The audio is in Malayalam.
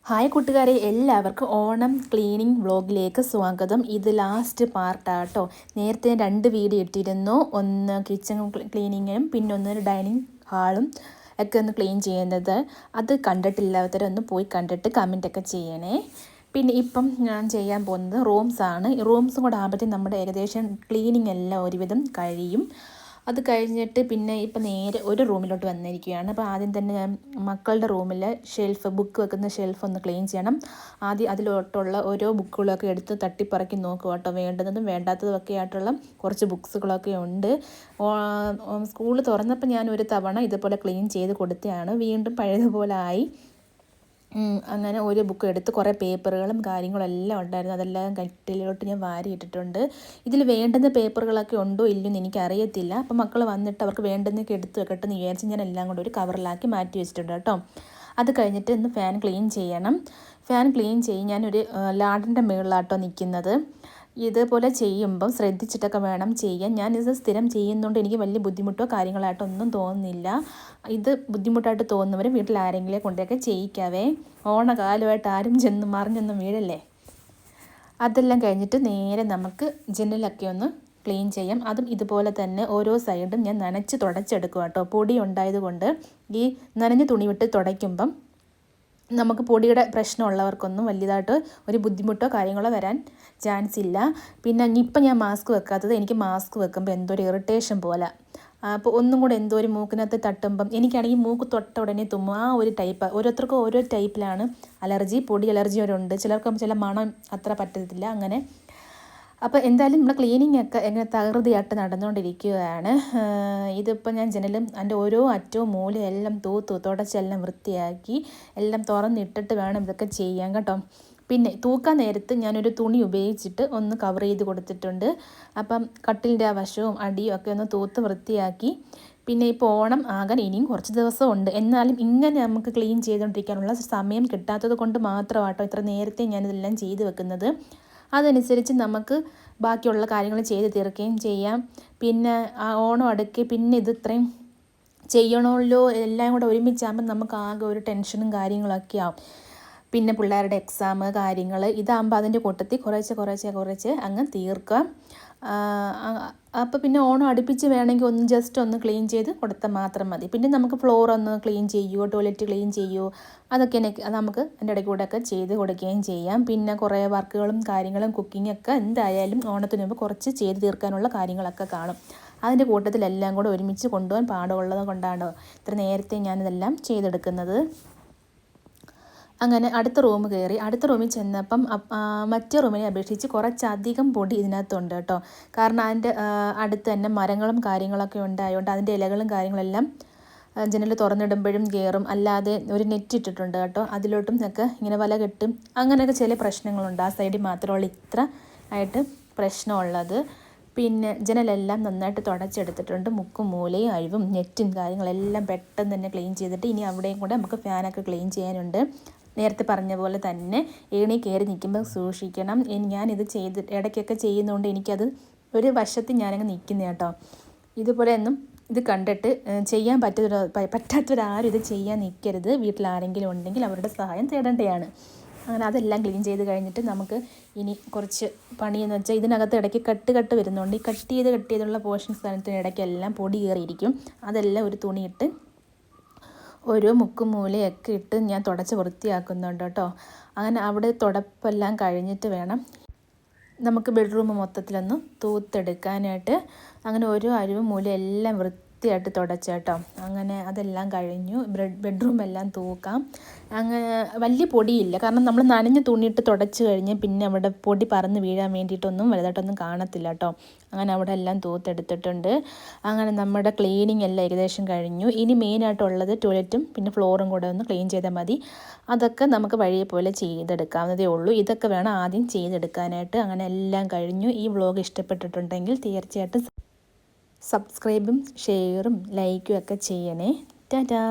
ഹായ് കൂട്ടുകാരെ, എല്ലാവർക്കും ഓണം ക്ലീനിങ് വ്ളോഗിലേക്ക് സ്വാഗതം. ഇത് ലാസ്റ്റ് പാർട്ടാട്ടോ. നേരത്തെ 2 വീഡിയോ ഇട്ടിരുന്നു. ഒന്ന് കിച്ചൺ ക്ലീനിങ്ങും പിന്നെ ഒന്ന് ഡൈനിങ് ഹാളും ഒക്കെ ഒന്ന് ക്ലീൻ ചെയ്യുന്നത്. അത് കണ്ടിട്ടില്ലാത്തവരൊന്ന് പോയി കണ്ടിട്ട് കമൻറ്റൊക്കെ ചെയ്യണേ. പിന്നെ ഇപ്പം ഞാൻ ചെയ്യാൻ പോകുന്നത് റൂംസാണ്. റൂംസും കൂടെ ആകുമ്പോഴത്തേക്കും നമ്മുടെ ഏകദേശം ക്ലീനിങ് എല്ലാം ഒരുവിധം കഴിയും. അത് കഴിഞ്ഞിട്ട് പിന്നെ ഇപ്പം നേരെ ഒരു റൂമിലോട്ട് വന്നിരിക്കുകയാണ്. അപ്പോൾ ആദ്യം തന്നെ ഞാൻ മക്കളുടെ റൂമിൽ ബുക്ക് വെക്കുന്ന ഷെൽഫ് ഒന്ന് ക്ലീൻ ചെയ്യണം. ആദ്യം അതിലോട്ടുള്ള ഓരോ ബുക്കുകളൊക്കെ എടുത്ത് തട്ടിപ്പറക്കി നോക്കുക കേട്ടോ. വേണ്ടുന്നതും വേണ്ടാത്തതും ഒക്കെ ആയിട്ടുള്ള കുറച്ച് ബുക്സുകളൊക്കെ ഉണ്ട്. സ്കൂൾ തുറന്നപ്പോൾ ഞാൻ ഒരു തവണ ഇതുപോലെ ക്ലീൻ ചെയ്ത് കൊടുത്തതാണ്. വീണ്ടും പഴയതുപോലെ ആയി. അങ്ങനെ ഒരു ബുക്ക് എടുത്ത് കുറേ പേപ്പറുകളും കാര്യങ്ങളും എല്ലാം ഉണ്ടായിരുന്നു. അതെല്ലാം കട്ടിലോട്ട് ഞാൻ വാരിയിട്ടിട്ടുണ്ട്. ഇതിൽ വേണ്ടുന്ന പേപ്പറുകളൊക്കെ ഉണ്ടോ ഇല്ലെന്ന് എനിക്കറിയത്തില്ല. അപ്പോൾ മക്കൾ വന്നിട്ട് അവർക്ക് വേണ്ടുന്നതൊക്കെ എടുത്ത് വെക്കട്ടെ എന്ന് വിചാരിച്ച് ഞാൻ എല്ലാം കൂടെ ഒരു കവറിലാക്കി മാറ്റി വെച്ചിട്ടുണ്ട് കേട്ടോ. അത് കഴിഞ്ഞിട്ട് ഒന്ന് ഫാൻ ക്ലീൻ ചെയ്യണം. ഫാൻ ക്ലീൻ ഞാനൊരു ലാഡിൻ്റെ മുകളിലാട്ടോ നിൽക്കുന്നത്. ഇതുപോലെ ചെയ്യുമ്പം ശ്രദ്ധിച്ചിട്ടൊക്കെ വേണം ചെയ്യാൻ. ഞാനിത് സ്ഥിരം ചെയ്യുന്നതുകൊണ്ട് എനിക്ക് വലിയ ബുദ്ധിമുട്ടോ കാര്യങ്ങളായിട്ടോ ഒന്നും തോന്നുന്നില്ല. ഇത് ബുദ്ധിമുട്ടായിട്ട് തോന്നുന്നവർ വീട്ടിൽ ആരെങ്കിലും കൊണ്ടൊക്കെ ചെയ്യിക്കാവേ. ഓണകാലമായിട്ട് ആരും മറിഞ്ഞൊന്നും വീഴല്ലേ. അതെല്ലാം കഴിഞ്ഞിട്ട് നേരെ നമുക്ക് ജനലൊക്കെ ഒന്ന് ക്ലീൻ ചെയ്യാം. അതും ഇതുപോലെ തന്നെ ഓരോ സൈഡും ഞാൻ നനച്ച് തുടച്ചെടുക്കും കേട്ടോ. പൊടി ഉണ്ടായതുകൊണ്ട് ഈ നനഞ്ഞ തുണി വിട്ട് തുടയ്ക്കുമ്പം നമുക്ക് പൊടിയുടെ പ്രശ്നമുള്ളവർക്കൊന്നും വലിയതായിട്ട് ഒരു ബുദ്ധിമുട്ടോ കാര്യങ്ങളോ വരാൻ ചാൻസ് ഇല്ല. പിന്നെ ഇപ്പം ഞാൻ മാസ്ക് വെക്കാത്തത്, എനിക്ക് മാസ്ക് വെക്കുമ്പോൾ എന്തോ ഒരു ഇറിറ്റേഷൻ പോലെ. അപ്പോൾ ഒന്നും കൂടെ എന്തോ ഒരു മൂക്കിനകത്ത് തട്ടുമ്പം എനിക്കാണെങ്കിൽ മൂക്ക് തൊട്ട ഉടനെ തുമ്മും. ആ ഒരു ടൈപ്പ്. ഓരോരുത്തർക്കും ഓരോ ടൈപ്പിലാണ് അലർജി. പൊടി അലർജി വരെയുണ്ട്. ചിലർക്ക് ചില മണം അത്ര പറ്റത്തില്ല അങ്ങനെ. അപ്പോൾ എന്തായാലും നമ്മുടെ ക്ലീനിങ് ഒക്കെ എങ്ങനെ തകൃതിയായിട്ട് നടന്നുകൊണ്ടിരിക്കുകയാണ്. ഇതിപ്പോൾ ഞാൻ ജനലും അതിൻ്റെ ഓരോ അറ്റവും മൂലയും എല്ലാം തുടച്ചെല്ലാം വൃത്തിയാക്കി എല്ലാം തുറന്നിട്ടിട്ട് വേണം ഇതൊക്കെ ചെയ്യാൻ കേട്ടോ. പിന്നെ തൂക്കാൻ നേരത്ത് ഞാനൊരു തുണി ഉപയോഗിച്ചിട്ട് ഒന്ന് കവർ ചെയ്ത് കൊടുത്തിട്ടുണ്ട്. അപ്പം കട്ടിലിൻ്റെ ആ വശവും അടിയും ഒക്കെ ഒന്ന് തൂത്ത് വൃത്തിയാക്കി. പിന്നെ ഇപ്പോൾ ഓണം ആകാൻ ഇനിയും കുറച്ച് ദിവസമുണ്ട്. എന്നാലും ഇങ്ങനെ നമുക്ക് ക്ലീൻ ചെയ്തുകൊണ്ടിരിക്കാനുള്ള സമയം കിട്ടാത്തത് കൊണ്ട് മാത്രമാട്ടോ ഇത്ര നേരത്തെ ഞാനിതെല്ലാം ചെയ്ത് വെക്കുന്നത്. അതനുസരിച്ച് നമുക്ക് ബാക്കിയുള്ള കാര്യങ്ങൾ ചെയ്ത് തീർക്കുകയും ചെയ്യാം. പിന്നെ ആ ഓണം അടുക്കി പിന്നെ ഇത് ഇത്രയും ചെയ്യണമല്ലോ എല്ലാം കൂടെ ഒരുമിച്ചാകുമ്പോൾ നമുക്ക് ആകെ ഒരു ടെൻഷനും കാര്യങ്ങളൊക്കെ ആവും. പിന്നെ പിള്ളേരുടെ എക്സാം കാര്യങ്ങൾ ഇതാകുമ്പോൾ അതിൻ്റെ കൂട്ടത്തിൽ കുറേശ്ശെ അങ്ങ് തീർക്കുക. അപ്പോൾ പിന്നെ ഓണം അടുപ്പിച്ച് വേണമെങ്കിൽ ഒന്ന് ജസ്റ്റ് ഒന്ന് ക്ലീൻ ചെയ്ത് കൊടുത്താൽ മാത്രം മതി. പിന്നെ നമുക്ക് ഫ്ലോർ ഒന്ന് ക്ലീൻ ചെയ്യുമോ, ടോയ്ലറ്റ് ക്ലീൻ ചെയ്യുമോ, അതൊക്കെ നമുക്ക് അതിൻ്റെ ഇടയ്ക്ക് കൂടെ ഒക്കെ ചെയ്ത് കൊടുക്കുകയും ചെയ്യാം. പിന്നെ കുറേ വർക്കുകളും കാര്യങ്ങളും കുക്കിങ്ങൊക്കെ എന്തായാലും ഓണത്തിന് മുമ്പ് കുറച്ച് ചെയ്ത് തീർക്കാനുള്ള കാര്യങ്ങളൊക്കെ കാണും. അതിൻ്റെ കൂട്ടത്തിലെല്ലാം കൂടെ ഒരുമിച്ച് കൊണ്ടുപോകാൻ പാടുള്ളത് കൊണ്ടാണ് ഇത്ര നേരത്തെ ഞാനിതെല്ലാം ചെയ്തെടുക്കുന്നത്. അങ്ങനെ അടുത്ത റൂം കയറി. അടുത്ത റൂമിൽ ചെന്നപ്പം മറ്റേ റൂമിനെ അപേക്ഷിച്ച് കുറച്ചധികം പൊടി ഇതിനകത്തുണ്ട് കേട്ടോ. കാരണം അതിൻ്റെ അടുത്ത് തന്നെ മരങ്ങളും കാര്യങ്ങളൊക്കെ ഉണ്ടായതുകൊണ്ട് അതിൻ്റെ ഇലകളും കാര്യങ്ങളെല്ലാം ജനൽ തുറന്നിടുമ്പോഴും കയറും. അല്ലാതെ ഒരു നെറ്റ് ഇട്ടിട്ടുണ്ട് കേട്ടോ. അതിലോട്ടും ഒക്കെ ഇങ്ങനെ വല കെട്ടും. അങ്ങനെയൊക്കെ ചില പ്രശ്നങ്ങളുണ്ട്. ആ സൈഡിൽ മാത്രമുള്ള ഇത്ര ആയിട്ട് പ്രശ്നമുള്ളത്. പിന്നെ ജനലെല്ലാം നന്നായിട്ട് തുടച്ചെടുത്തിട്ടുണ്ട്. മുക്കും മൂലയും അഴിവും നെറ്റും കാര്യങ്ങളെല്ലാം പെട്ടെന്ന് തന്നെ ക്ലീൻ ചെയ്തിട്ട് ഇനി അവിടെയും കൂടെ നമുക്ക് ഫാനൊക്കെ ക്ലീൻ ചെയ്യാനുണ്ട്. നേരത്തെ പറഞ്ഞ പോലെ തന്നെ ഏണി കയറി നിൽക്കുമ്പോൾ സൂക്ഷിക്കണം. ഞാനിത് ഇടയ്ക്കൊക്കെ ചെയ്യുന്നതുകൊണ്ട് എനിക്കത് ഒരു വശത്ത് ഞാനങ്ങ് നിൽക്കുന്ന കേട്ടോ. ഇതുപോലെ ഒന്നും ഇത് കണ്ടിട്ട് ചെയ്യാൻ പറ്റാത്തൊരാരും ഇത് ചെയ്യാൻ നിൽക്കരുത്. വീട്ടിൽ ആരെങ്കിലും ഉണ്ടെങ്കിൽ അവരുടെ സഹായം തേടേണ്ടതാണ്. അങ്ങനെ അതെല്ലാം ക്ലീൻ ചെയ്ത് കഴിഞ്ഞിട്ട് നമുക്ക് ഇനി കുറച്ച് പണിയെന്ന് വെച്ചാൽ ഇതിനകത്ത് ഇടയ്ക്ക് കട്ട് വരുന്നുണ്ട്. ഈ കട്ട് ചെയ്തുള്ള പോർഷൻ സ്ഥാനത്തിന് ഇടയ്ക്കെല്ലാം പൊടി കയറിയിരിക്കും. അതെല്ലാം ഒരു തുണിയിട്ട് ഓരോ മുക്കും മൂലയൊക്കെ ഇട്ട് ഞാൻ തുടച്ച് വൃത്തിയാക്കുന്നുണ്ട് കേട്ടോ. അങ്ങനെ അവിടെ തുടപ്പെല്ലാം കഴിഞ്ഞിട്ട് വേണം നമുക്ക് ബെഡ്റൂം മൊത്തത്തിലൊന്ന് തൂത്തെടുക്കാനായിട്ട്. അങ്ങനെ ഓരോ അരിവും മൂലയും എല്ലാം വൃത്തിയായിട്ട് തുടച്ചേട്ടോ. അങ്ങനെ അതെല്ലാം കഴിഞ്ഞു. ബെഡ്റൂം എല്ലാം തൂക്കാം. അങ്ങനെ വലിയ പൊടിയില്ല, കാരണം നമ്മൾ നനഞ്ഞ തുണിയിട്ട് തുടച്ച് കഴിഞ്ഞ് പിന്നെ അവിടെ പൊടി പറന്ന് വീഴാൻ വേണ്ടിയിട്ടൊന്നും വലുതായിട്ടൊന്നും കാണത്തില്ല കേട്ടോ. അങ്ങനെ അവിടെ എല്ലാം തൂത്തെടുത്തിട്ടുണ്ട്. അങ്ങനെ നമ്മുടെ ക്ലീനിങ് എല്ലാം ഏകദേശം കഴിഞ്ഞു. ഇനി മെയിനായിട്ടുള്ളത് ടോയ്ലറ്റും പിന്നെ ഫ്ലോറും കൂടെ ഒന്ന് ക്ലീൻ ചെയ്താൽ മതി. അതൊക്കെ നമുക്ക് വഴിയെ പോലെ ചെയ്തെടുക്കാവുന്നതേ ഉള്ളൂ. ഇതൊക്കെ വേണം ആദ്യം ചെയ്തെടുക്കാനായിട്ട്. അങ്ങനെ എല്ലാം കഴിഞ്ഞു. ഈ വ്ളോഗ് ഇഷ്ടപ്പെട്ടിട്ടുണ്ടെങ്കിൽ തീർച്ചയായിട്ടും സബ്സ്ക്രൈബും ഷെയറും ലൈക്കും ഒക്കെ ചെയ്യണേ. ടാറ്റാ.